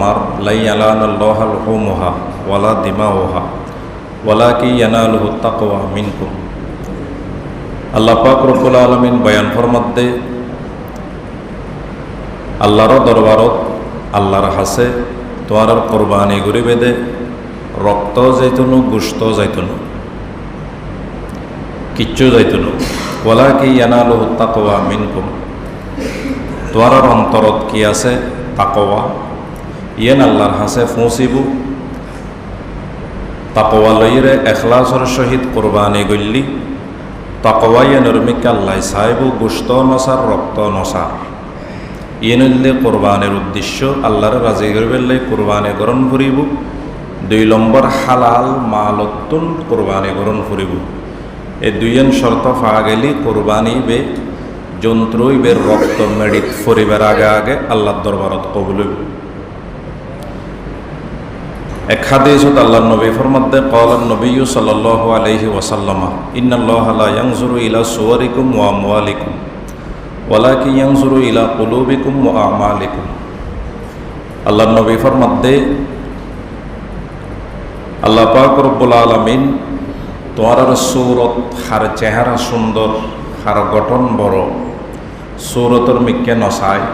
النار لن ينال الله لحومها ولا دماؤها ولكن يناله التقوى منكم আল্লাহ পাক রব্বুল আলামিন বয়ান ফরমাতে আল্লাহর দরবারত আল্লাহর হাসে তোমার কোরবানি করিবে দে রক্ত যাইতনো গোশত যাইতনো কিচ্ছু যাইতনো ওয়ালাকিন ইয়ানালুহু তাকওয়া মিনকুম তোমার অন্তরত কি আছে তাকওয়া ইয়েন আল্লাহর হাসে পৌঁছিবু তাকওয়া লইরে এখলাসর সহিত কোরবানি গল্লি তাকওয়া নরমিক আল্লাহ সাহেবু গোশত নসার রক্ত নসার ইয়েনলে কোরবানের উদ্দেশ্য আল্লাহর রাজি করবেলে কোরবানি গ্রহণ করিব 2 নম্বর হালাল মালতুন কোরবানি গ্রহণ করিব এই দুইজন শর্ত পাওয়া গেলে কোরবানি বে যন্ত্রই বের রক্ত মেডিত ফরিবার আগে আগে আল্লাহর দরবারত কবুল হইব এক হাদিসত আল্লাহর নবী ফরমাতে قال النبي صلى الله عليه وسلم ان الله لا ينظر الى صوركم واموالكم ولكن ينظر الى قلوبكم واعمالكم আল্লাহর নবী ফরমাতে আল্লাহ পাক রব্বুল আলামিন তোমার সূরত হার চেহারা সুন্দর হার গঠন বড় সূরতর মিকে নসায়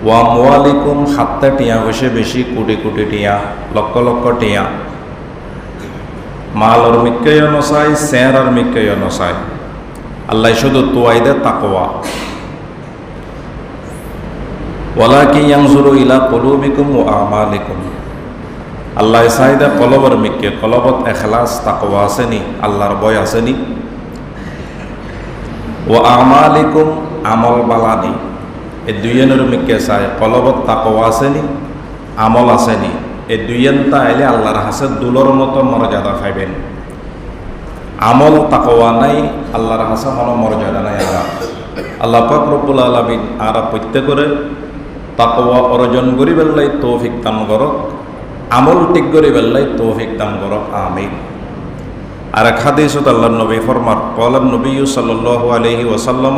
ওয়া আমওয়ালিকুম হাত্তা টিয়া হইছে বেশি কোটি কোটি টিয়া লক্ষ লক্ষ টিয়া মালর মিকে নসায় চেহারার মিকে নসায় আল্লাহ শুধু তোয়াইদে তাকওয়া ওয়ালাকিন ইয়ানজুরু ইলা কুলুবিকুম ওয়া আমালিকুম আল্লাহ চাইদা কলবর মিকে কলবত এখলাস তাকওয়া আসেনি আল্লাহর ভয় আসেনি ও আমালিকুম আমল বালানি এই দুইজনের মিকে চাই কলবত তাকওয়া আসেনি আমল আসেনি এই দুইজন তাইলে আল্লাহর হাসে দুলর মতো মর্যাদা পাইবেন আমল তাকওয়া নাই আল্লাহর হাসে কোনো মর্যাদা নাই আল্লাহ পাক রব্বুল আলামিন আর প্রত্যেকরে তাকওয়া অর্জন করিবার লাই তৌফিক দান করক আমল ঠিক করে বেল্লাই তৌফিক দান করক আমিন আর এক হাদিসত আল্লাহর নবী ফরমান قال النبي صلى الله عليه وسلم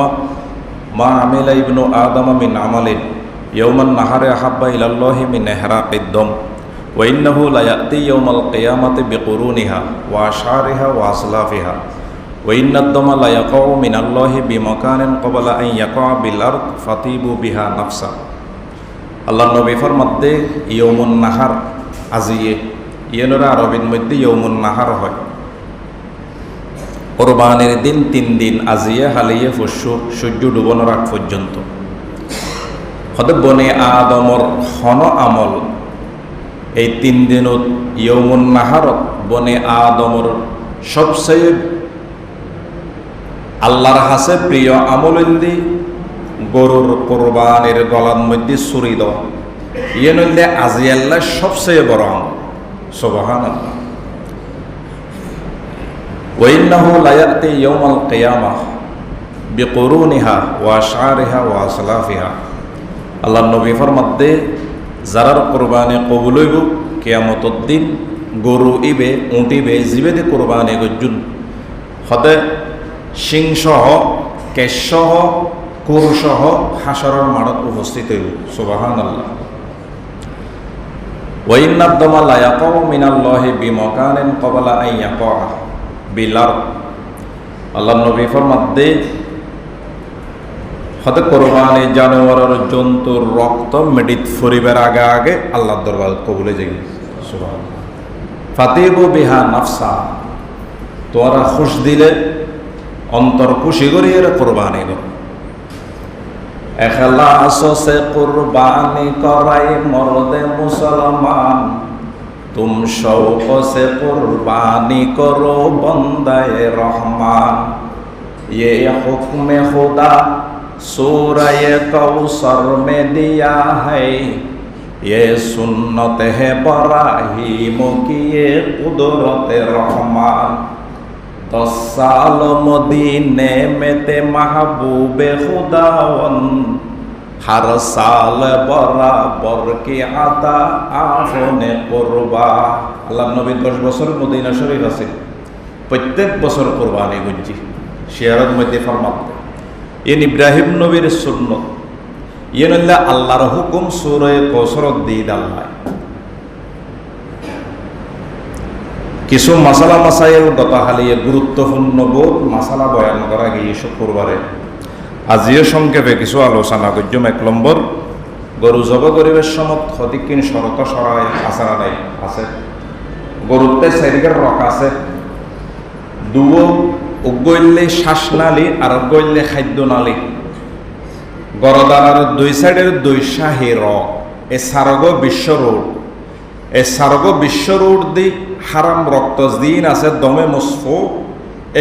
ما عمل ابن آدم من عمل يوم النهر أحب إلى الله من إحراق الدم وإنه لا يأتي يوم القيامة بقرونها وأشعارها وأصلافها وإن الدم لا يقع من الله بمكان قبل أن يقع بالأرض فطيبوا بها نفسا আল্লাহর নবী ফরমাতে ইয়ৌমুন নাহার আজিয়ে ইয়েনরা আরবির মধ্যে ইয়ৌমুন নাহার হয় কোরবানির দিন 3 দিন আজিয়ে হালিয়ে ফসু সূর্য ডুবানোর আগ পর্যন্ত হতে বনে আদমর হন আমল এই 3 দিনত ইয়ৌমুন নাহারত বনে আদমর সবচেয়ে আল্লাহর হাসে প্রিয় আমল হইলি গরুর কোরবানির গলার মধ্যে ছুরি দেওয়া ইয়ে নইলে আজি আল্লাহ সবচেয়ে বড় আমল সুবহানাল্লাহ ওয়াইন্নাহু লা ইয়াতি ইয়াউমাল কিয়ামাহ বিকুরুনিহা ওয়া আশআরিহা ওয়া আসলাফিহা আল্লাহর নবী ফরমাতে যারার কোরবানি কবুল হইব কিয়ামতের দিন গরু ইবে উঁটিবে জিবেদে কোরবানি গজুন হতে সিংসহ কেশসহ কুরসহ হাসরের মাঠত উপস্থিত হইব সুবহানাল্লাহ ওয়াইন্নাদ দামা লা ইয়াকাউ মিনাল্লাহি বিমাকানিন ক্বাবলা আন ইয়াকা বিলার আল্লাহর নবী ফরমাতে হতে কোরবানি জানোয়ারের জন্তুর রক্ত মেডিত ফরিবার আগে আগে আল্লাহর দরবারে কবুলে যাই সুবহানাল্লাহ ফাতিবু বিহা নাফসা তোরা খুশ দিলে অন্তর খুশি করিয়ে কোরবানি কর এখলাস সে কুরবানি করাই মর্দে মুসলমান তুম শৌক সে কুরবানি করো বন্দায়ে রহমান ये हुक्म खुदा सूरह कौसर में दिया है ये सुन्नत है इब्राहीम की ये कुदरत रहमान 10 साल मदीने में ते महबूब खुदावन हर साल बराबर की आता आफने कुर्बा আল্লাহ নবী 10 বছর মদিনা শরীফ আছে প্রত্যেক বছর কুরবানি গুজি শিয়ারত মধ্যে ফরমান ইন ইব্রাহিম নবীর সুন্নত ইয়ে নইলে আল্লাহর হুকুম সূরা কাউসারত দি দাল্লায় কিছু মাসালা মাসাইল গতকালিয়ে গুরুত্বপূর্ণ বহুত মাসালা বয়ান করা গিয়ে শুক্রবারে আজিও সংক্ষেপে কিছু আলোচনা করছম। 1 নম্বর, গরু জব গরিবের সমত সদিকিন শরত সরাই আসারা নাই আছে, গরুতে চারিকার রক আছে, দুও উগইলে শ্বাসনালী আর গইলে খাদ্য নালী, গরদানার দুই সাইডের দুই শাহী রক, এ সারগ বিশ্ব রোড, এ সারগ বিশ্ব রোড দি হারাম রক্ত দিন আছে দমে মুসফো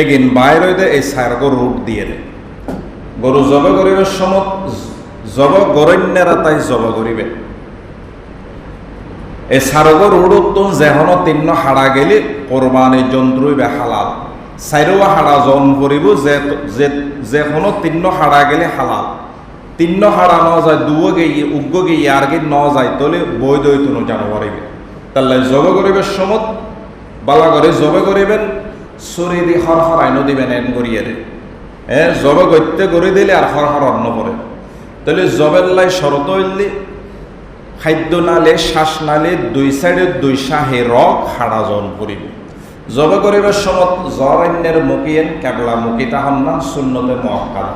এগিন বাইরে এই সারগ রোড দিয়ে গরু জব গরিবের সমত জব গরণ্যেরা তাই জব গরিবে এই সারগ রোডত তো যেহন 3 হাড়া গেলে কোরবানি যন্ত্রইবে হালাল, চাইরোয়া হাড়া জন করিব যেহন 3 হাড়া গেলে হালাল, 3 হাড়া ন যায় দুও গিয়ে উগ্র গিয়ে আর গিয়ে ন যায় তলে বৈধ তুনো জানো পারিবে। তাহলে জব গরিবের সমত বালা করে জবে করিবেন, চুরি দি হর আইন দিবেন এন করিয়ে জব গত্যে করে দিলে আর হর অন্ন করে। তাহলে জবের লাই শরত হইলি খাদ্য নালে শ্বাস নালে দুই সাইডে দুই শাহে রক হাড়া জন করিবে। জবে করিবার সমত জরান্যের মুখিয়েন কেবলা মুখি তাহার নাম সুন্নতে মুআক্কাদা,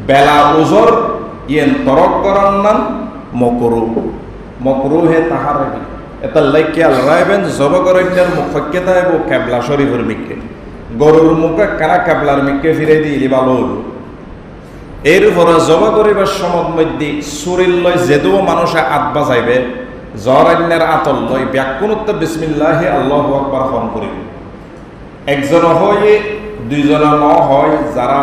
বেলা উজর ইয়েন তরক করার নাম মকরু হে তাহার এটা লাইকে আলরাইবেন জবগরণ্যের মুখ্যতা এবং কেবলা শরীফের মিকে গরুর মুখে কারা কেবলার মিকে ফিরে দিলি ভালো হল। এরপরে জব করিবার সময় মধ্যে শরীর লয় যেদুও মানুষে আত বাজাইবে জরান্যের আতল লয় ব্যাকুণত্ব বিসমিল্লাহি আল্লাহু আকবার হন করিবে। একজন হয়ে দুইজন ন হয় যারা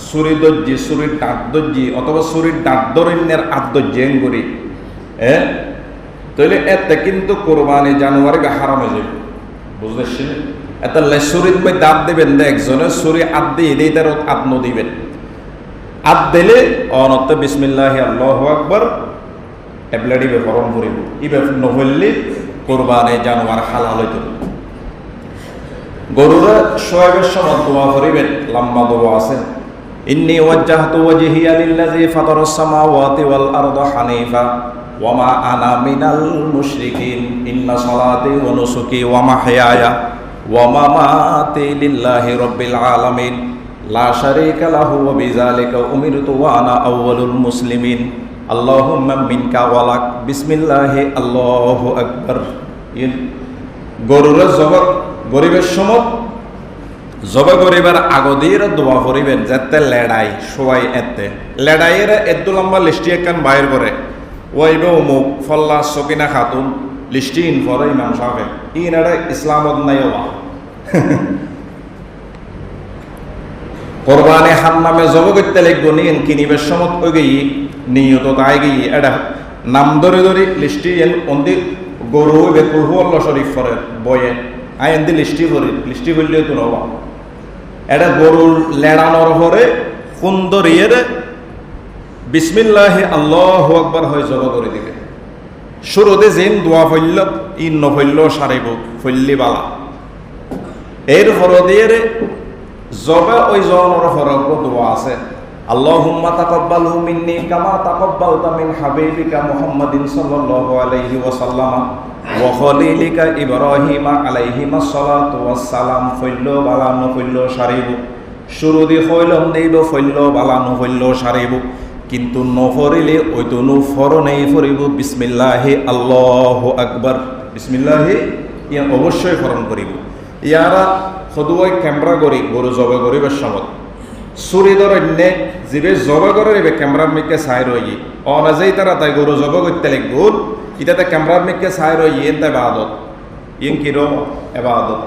চুরি দর্জি চুরির দাঁত দর্জি অথবা চুরির দাঁত দরণ্যের আত দর্জেন করি তাহলে এতে কিন্তু কোরবানি জানুয়ারি হারাম হয়ে যাবে, বুঝতেছেন? এতে চুরির বই দাঁত দেবেন না একজনে চুরি আত দিয়ে দিয়ে তার আত দিবেন, আত দিলে অনত্য বিসমিল্লাহি আল্লাহু আকবার এবলাডি বেফরম করিব, ইবে নহল্লি কোরবানি জানুয়ার হালাল হইত। গরুরা সোয়াবের সময় দোয়া করিবেন, লম্বা দোয়া আছে, ইন্নী ওয়াজ্জাহতু ওয়াজহিয়া লিল্লাযী ফাতারাস সামাওয়াতি ওয়াল আরদা হানিফা ওয়া মা আনা মিনাল মুশরিকিন ইন্না সালাতি ওয়া নুসুকি ওয়া মাহইয়ায়া ওয়া মামাতি লিল্লাহি রাব্বিল আলামিন লা শারীকা লাহু ওয়া বিযালিকা উমিরতু ওয়া আনা আউয়ালুল মুসলিমিন আল্লাহুম্মা মিনকা ওয়ালাক বিসমিল্লাহি আল্লাহু আকবার। গরুরা জবাব গরিবের সময় জবা করিবার আগদির দোয়া করিবেন যাতে লেড়াই সবাই এতে লেড়াইয়ের এদ্দু লম্বা লিস্টি একখান বাইর করে ওইবে অমুক ফল্লা সকিনা খাতুন লিস্টি ইন ফর ইমাম সাহেব ইনারা ইসলামত নাই ওয়া কোরবানি হান নামে জব করতে লিখবো নিন কিনিবের সমত ওই গিয়ে নিয়ত তাই গিয়ে এটা নাম ধরে ধরে লিস্টি এন অন্দি গরু হইবে কুলহু আল্লাহ শরীফ ফরে বয়ে আই এন্দি লিস্টি করলে তো নবা এটা গরুর লেড়ানোর পরে সুন্দরিয়ের বিসমিল্লাহি আল্লাহু আকবার হয়ে জব করে দিবে। শুরুতে যেন দোয়া ফইল ইন নফইল সারিব ফইল্লি বালা এর ফরদিয়ে জবে ওই জনের ফরক দোয়া আছে, আল্লাহুম্মা তাকাব্বালহু মিন্নি কামা তাকাব্বালতা মিন হাবিবিকা মুহাম্মাদিন সাল্লাল্লাহু আলাইহি ওয়াসাল্লাম ওয়া খলিলিকা ইব্রাহিমা আলাইহিমাস সালাতু ওয়াস সালাম ফইল বালা নফইল সারিব। শুরু দি হইলম দেইব ফইল বালা নফইল সারিব, কিন্তু নফরিলে ওই তো নফর নেই ফরিব বিসমিল্লাহি আল্লাহু আকবার বিসমিল্লাহি ইয়া অবশ্যই ফরণ করিব। ইয়ারা সদুয়াই ক্যামেরা করি গরু জবে করিবার সময় চুরি ধরন্যে যিবে জবে করিবে ক্যামেরার মিকে চাই রই অনাজেই তারা তাই গরু জবে করতে লাগব ইতাতে ক্যামেরার মিকে চাই রই ইয়েন তাই বাদত ইয়েন কিরো এবাদত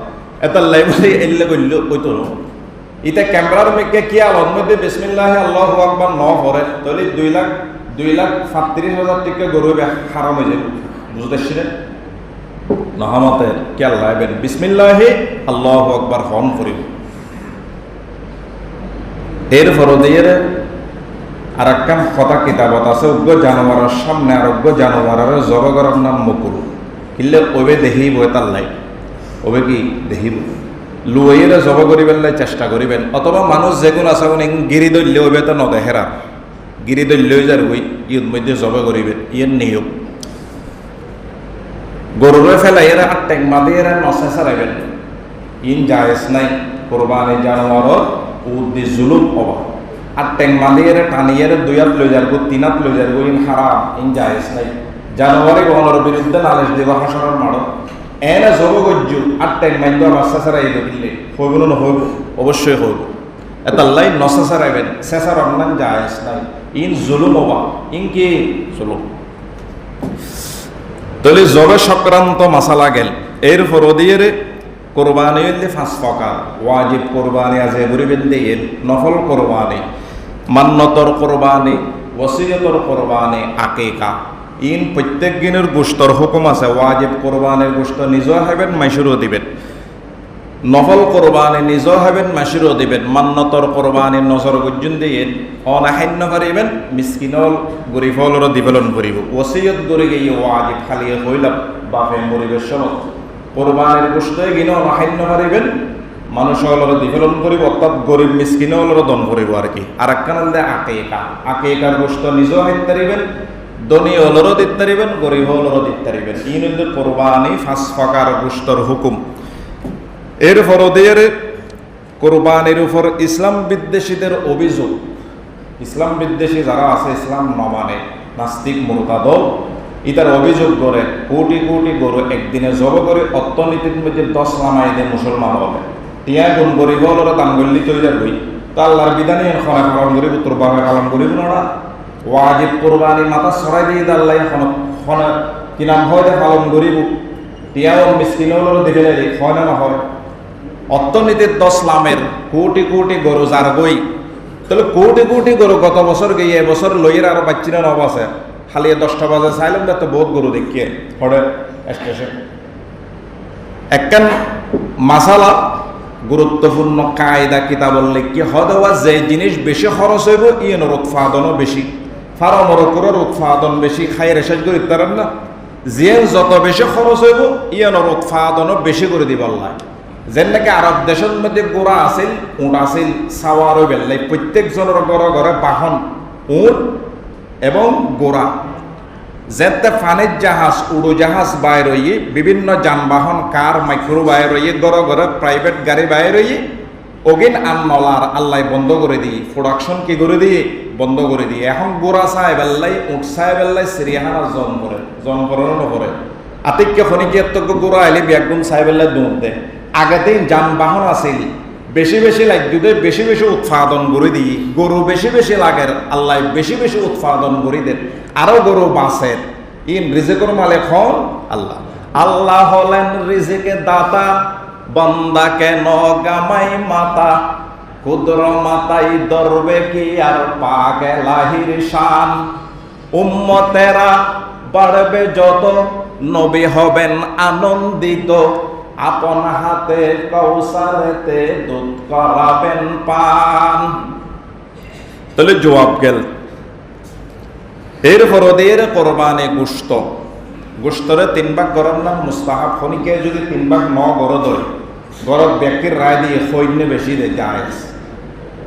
এটা লাইব্রেরি এলে করল ওই তো ইতা ক্যামেরার মিকে কি আলোর মধ্যে বিসমিল্লাহি আল্লাহু আকবার ন পড়ে তাহলে 2,35,000 টাকা গরু হারাম হয়ে যাবে, বুঝতেছিলেন? নহমতে কেয়াল লাইবেন বিসমিল্লাহি আল্লাহু আকবার হন করিব। এর ফরদিয়ের আর একখান কথা কিতাবত আছে উগ্র জানোয়ারের সামনে আর উগ্র জানোয়ারের জব করার নাম মকুরু কিনলে ওবে দেখিব তার লাই ওবে কি দেখিব লুয়ের জব করিবেন লাই চেষ্টা করিবেন, অথবা মানুষ যেগুলো আছে গিরি ধরলে ওবে তো নদেহেরা গিরি দল্য যার বই ইয়ের মধ্যে জবে করিবেন ইয়ের নিয়ম গরুরে ফেলাই এরা আর ট্যাং মাদে এরা নসে সারাইবেন ইন জায়েজ নাই কোরবানি জানোয়ারর উদ্দি জুলুম হবা আর ট্যাং মাদে এরা টানিয়ে দুই হাত লই যারগো তিন হাত লই যারগো ইন হারাম ইন জায়েজ নাই জানোয়ারে গহনের বিরুদ্ধে নালিশ দিব হাসনের মাড়ো এনে জব গজ্জু আর ট্যাং মাইন্দ নসে সারাই দিলে হইব না হইব অবশ্যই হইব এতাল্লাই নসে সারাইবেন শেষার অন্যান জায়েজ নাই ইন জুলুম হবা ইন কি জুলুম তাহলে জবে সংক্রান্ত মাসালা গেল এরপর ওদের কোরবানি হইলে 5 প্রকার ওয়াজিব কোরবানি আছে গরিবেন দিয়ে নফল কোরবানি মান্নতর কোরবানি ওসিয়তর কোরবানি আকিকা ইন প্রত্যেক দিনের গোশতর হুকুম আছে ওয়াজিব কোরবানির গোশত নিজও হবেন মাইশুরও দিবেন নফল কোরবানি নিজও হবেন মাইশুরও দিবেন মান্নতর কোরবানি নজর গজ্জুন দিয়ে অনাহান্য করিবেন মিসকিনল গরিবলর দিবেলন করিব ওসিয়ত করে গিয়ে ওয়াজিব খালি হইলাম বাপে মরিবের সময় কোরবানির গোশতে গিয়ে অনাহান্য করিবেন মানুষগুলোর দিবেলন করিব অর্থাৎ গরিব মিসকিনলর দন করিব আর কি আর একখান আকিকা আকিকার গোশত নিজও হাইতে পারিবেন ধনী হলরও দিতে পারিবেন গরিব হলরও দিতে পারিবেন ইন হইল কোরবানি 5 প্রকার গোশতর হুকুম এরপর ওদের কোরবানির উপর ইসলাম বিদ্বেষীদের অভিযোগ ইসলাম বিদ্বেষী যারা আছে ইসলাম নমানে নাস্তিক মুরতাদ ইতার অভিযোগ করে কোটি কোটি গরু একদিনে জব করে অর্থনীতির মধ্যে 10 লামাই দিয়ে মুসলমান হবে টিয়া গুণ গরিব হল দাঙ্গল্লি তৈরি হই তো আল্লাহর বিধানে খনা পালন করিব তোর বাবা পালন করিব না ওয়াজিব কোরবানি মাথা সরাই দিয়ে আল্লাহ খনা কি নাম হয় পালন করিব টিয়াও মিসকিন হল দেখে হয় না হয় অর্থনীতির 10 লামের কোটি কোটি গরু যার বই তাহলে কোটি কোটি গরু গত বছর গিয়ে এবছর লইয়ের আরো বাচ্চিনা নব আছে খালি 10টা বাজে চাইলাম তো বহুত গরু দেখিয়ে হরে স্টেশন একখান মাসালা গুরুত্বপূর্ণ কায়দা কিতাবল লিখি হদওয়া যে জিনিস বেশি খরচ হইব ইয়ের উৎপাদনও বেশি ফার্মর উৎপাদন বেশি খাই রেসাজ করে ইত্যারেন না যে যত বেশি খরচ হইব ইয়ের উৎপাদনও বেশি করে দিব আল্লাহ যেন নাকি আরব দেশের মধ্যে গোড়া আছিল উঁট আছিল সাওয়ার বেল্লাই প্রত্যেকজনের ঘরে ঘরে বাহন উঁট এবং গোড়া যেতে পানির জাহাজ উড়োজাহাজ বাইর হইয়ে বিভিন্ন যানবাহন কার মাইক্রো বাইর হইয়ে ঘরে ঘরে প্রাইভেট গাড়ি বাইর হইয়ে অগিন আন নলার আল্লাহ বন্ধ করে দিয়ে প্রোডাকশন কি করে দিয়ে বন্ধ করে দিয়ে এখন গোড়া চায় বেল্লাই উঁট চায় বেল্লাই সিরিয়াখানা জন করে নকরে আতিককে খনিকে গোড়া আইলে ব্যাগুন চাই বেল্লাই দৌড় দেয় আগেতেই যানবাহন আছিল বেশি বেশি লাগতে বেশি বেশি উৎপাদন করে দিই গরু বেশি বেশি লাগের আল্লাহ বেশি বেশি উৎপাদন করে দেন আরো গরু বাঁচের ইন রিজিকের মালিক হন আল্লাহ আল্লাহ হলেন রিজিকের দাতা বান্দা কেন গামাই মাতা ক্ষুদ্র মাতাই দরবে কি আর পাকে লাহির শান উম্মতেরা বাড়বে যত নবী হবেন আনন্দিত আপন হাতে কৌসারেতে দুধ করাবেন পান তাহলে জবাব গেল এরপর ওদের কোরবানি গোশতরে 3 ভাগ গরম নাম মুস্তাহাব খনিকে যদি 3 ভাগ ন গর দয় গরত ব্যক্তির রায় দিয়ে সৈন্য বেশি দেয় জায়েজ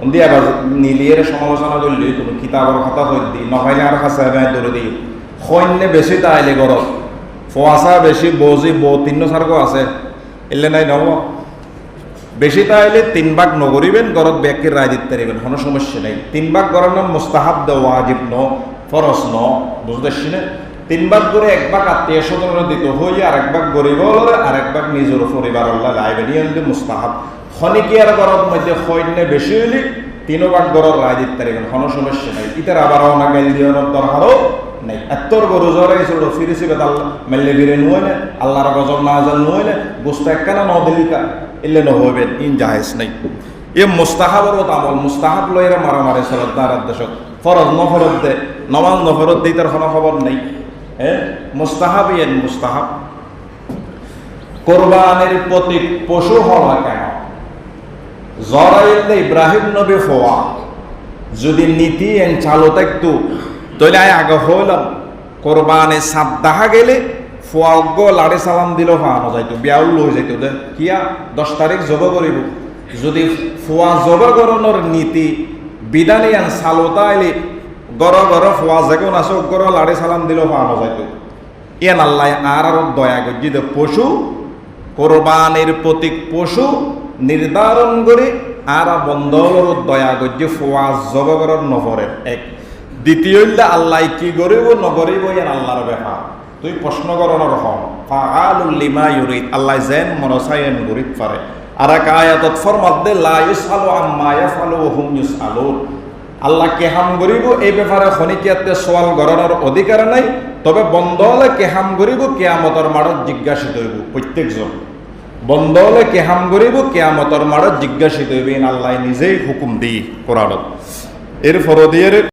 অন্দি আবার নীলিয়ের সমালোচনা করলে তুমি কিতাবের কথা হই দি নহলে আর কাছে ধরে দিই সৈন্য বেশি তাইলে গরত ফোয়াশা বেশি বজি 3 সার্গ আছে এলে নাই নব বেশি তাইলে 3 ভাগ নগরিবেন গরত ব্যক্তির রায় দিতে পারিবেন কোনো সমস্যা নেই 3 ভাগ গরম নাম মুস্তাহাব দে ওয়াজিব ন ফরজ ন বুঝতেছি না 3 ভাগ করে 1 ভাগ আত্মীয় স্বজনের দিতে হই আর 1 ভাগ গরিব হলে আর 1 ভাগ নিজের পরিবার আল্লাহ লাইবেন ইয়ে মুস্তাহাব খনিকিয়ার গরত মধ্যে সৈন্য বেশি হইলে 3 ভাগ গরত রায় দিতে পারিবেন কোনো সমস্যা নেই ইতার আবার অনা গাইল দিওয়ার দরকারও নাই এত্তর গরু জ্বরে গেছিল ফিরেছি বেদ আল্লাহ মেলে ফিরে নইলে আল্লাহর গজব নাজাল নইলে গোস্ত একখানা নদিলিকা এলে নহবেন ইন জাহেজ নাই এ মুস্তাহাবর আমল মুস্তাহাব লইরা মারামারি চলত তার দেশত ফরজ নফরত দে নমাজ নফরত দিই তার কোনো খবর নেই হ্যাঁ মুস্তাহাব ইয়েন মুস্তাহাব কোরবানির প্রতি পশু হওয়া কেন জরাইলে ইব্রাহিম নবী ফোয়া যদি নীতি এন চালু থাকতো তাহলে আগে হইলাম কোরবানি সাত দেখা গেলে ফোয়াগ্য লাড়ি সালাম দিল ফানো যাইতো বিয়াউল লই যাইতো দে কিয়া 10 তারিখ জব করিব যদি ফোয়া জব করানোর নীতি বিধানে আন চালতা আইলে গড় গড় ফোয়া যেগুন আছে গড় লাড়ি সালাম দিলেও পাওয়া যাইতো ইয়ান আল্লাহ আর দয়া গজ্জিত পশু কোরবানির প্রতীক পশু নির্ধারণ করে আর বন্ধর দয়া গজ্জি ফোয়া জগগরের নফরের এক দ্বিতীয় আল্লাহ কি করিব নগরিব ইয়ান আল্লাহর ব্যাপার তুই প্রশ্ন করণর হন ফাআলুল লিমা ইউরিদ আল্লাহ যেন মনসায়েন গরিব পারে আর এক আয়াতত ফরমাতে লা ইউসালু আম্মা ইয়াফআলু ওয়া হুম ইউসালুন আল্লাহ কেহাম গরিব এই ব্যাপারে খনিকিয়াতে সওয়াল গরণের অধিকার নাই তবে বন্ধ হলে কেহাম গরিব কিয়ামতের মাঠত জিজ্ঞাসিত হইব প্রত্যেকজন বন্ধ হলে কেহাম গরিব কিয়ামতের মাঠত জিজ্ঞাসিত হইবেন আল্লাহ নিজেই হুকুম দি কোরআনত এর ফরদিয়ের